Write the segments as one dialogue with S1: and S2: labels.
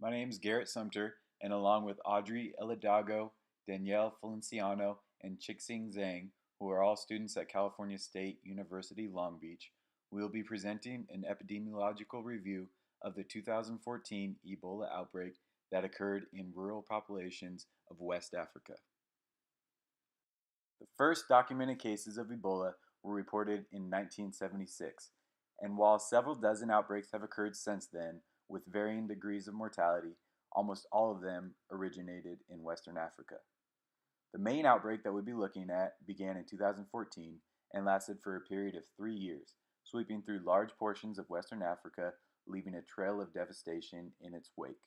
S1: My name is Garrett Sumter, and along with Audrey Elidago, Danielle Feliciano, and Chixing Zhang, who are all students at California State University Long Beach, we will be presenting an epidemiological review of the 2014 Ebola outbreak that occurred in rural populations of West Africa. The first documented cases of Ebola were reported in 1976, and while several dozen outbreaks have occurred since then, with varying degrees of mortality, almost all of them originated in Western Africa. The main outbreak that we'll be looking at began in 2014 and lasted for a period of 3 years, sweeping through large portions of Western Africa, leaving a trail of devastation in its wake.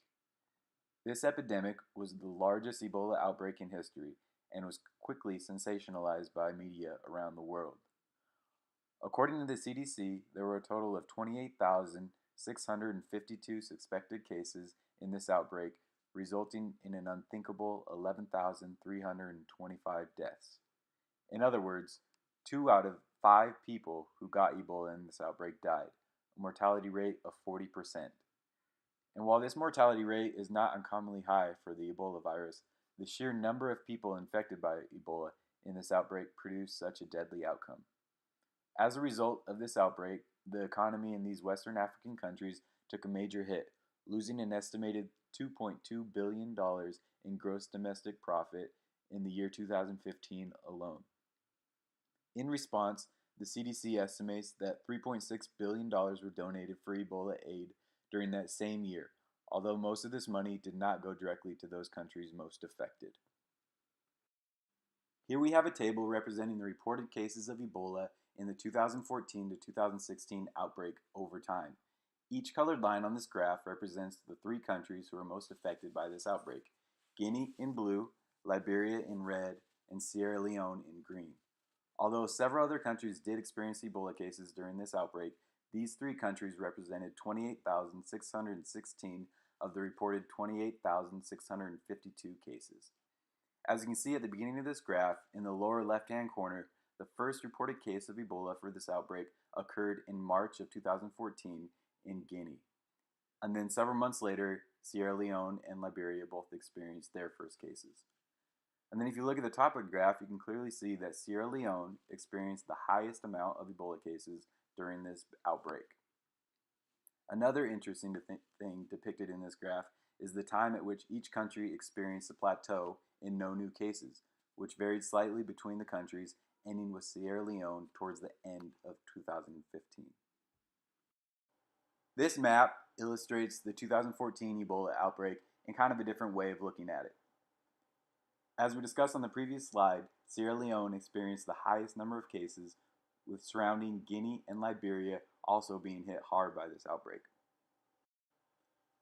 S1: This epidemic was the largest Ebola outbreak in history and was quickly sensationalized by media around the world. According to the CDC, there were a total of 28,652 suspected cases in this outbreak, resulting in an unthinkable 11,325 deaths. In other words, 2 out of 5 people who got Ebola in this outbreak died, a mortality rate of 40%. And while this mortality rate is not uncommonly high for the Ebola virus, the sheer number of people infected by Ebola in this outbreak produced such a deadly outcome. As a result of this outbreak, the economy in these Western African countries took a major hit, losing an estimated $2.2 billion in gross domestic profit in the year 2015 alone. In response, the CDC estimates that $3.6 billion were donated for Ebola aid during that same year, although most of this money did not go directly to those countries most affected. Here we have a table representing the reported cases of Ebola in the 2014 to 2016 outbreak over time. Each colored line on this graph represents the 3 countries who are most affected by this outbreak: Guinea in blue, Liberia in red, and Sierra Leone in green. Although several other countries did experience Ebola cases during this outbreak, these 3 countries represented 28,616 of the reported 28,652 cases. As you can see at the beginning of this graph, in the lower left-hand corner, the first reported case of Ebola for this outbreak occurred in March of 2014 in Guinea. And then several months later, Sierra Leone and Liberia both experienced their first cases. And then if you look at the top of the graph, you can clearly see that Sierra Leone experienced the highest amount of Ebola cases during this outbreak. Another interesting thing depicted in this graph is the time at which each country experienced a plateau in no new cases, which varied slightly between the countries, ending with Sierra Leone towards the end of 2015. This map illustrates the 2014 Ebola outbreak in kind of a different way of looking at it. As we discussed on the previous slide, Sierra Leone experienced the highest number of cases, with surrounding Guinea and Liberia also being hit hard by this outbreak.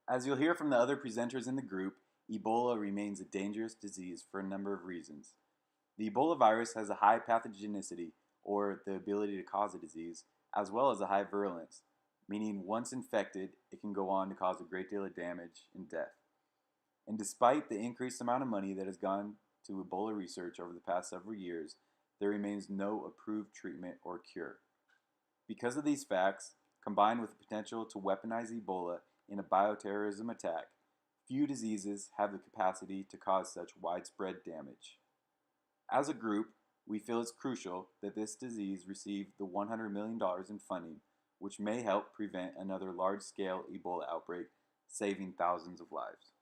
S1: As you'll hear from the other presenters in the group, Ebola remains a dangerous disease for a number of reasons. The Ebola virus has a high pathogenicity, or the ability to cause a disease, as well as a high virulence, meaning once infected, it can go on to cause a great deal of damage and death. And despite the increased amount of money that has gone to Ebola research over the past several years, there remains no approved treatment or cure. Because of these facts, combined with the potential to weaponize Ebola in a bioterrorism attack, few diseases have the capacity to cause such widespread damage. As a group, we feel it's crucial that this disease receive the $100 million in funding, which may help prevent another large-scale Ebola outbreak, saving thousands of lives.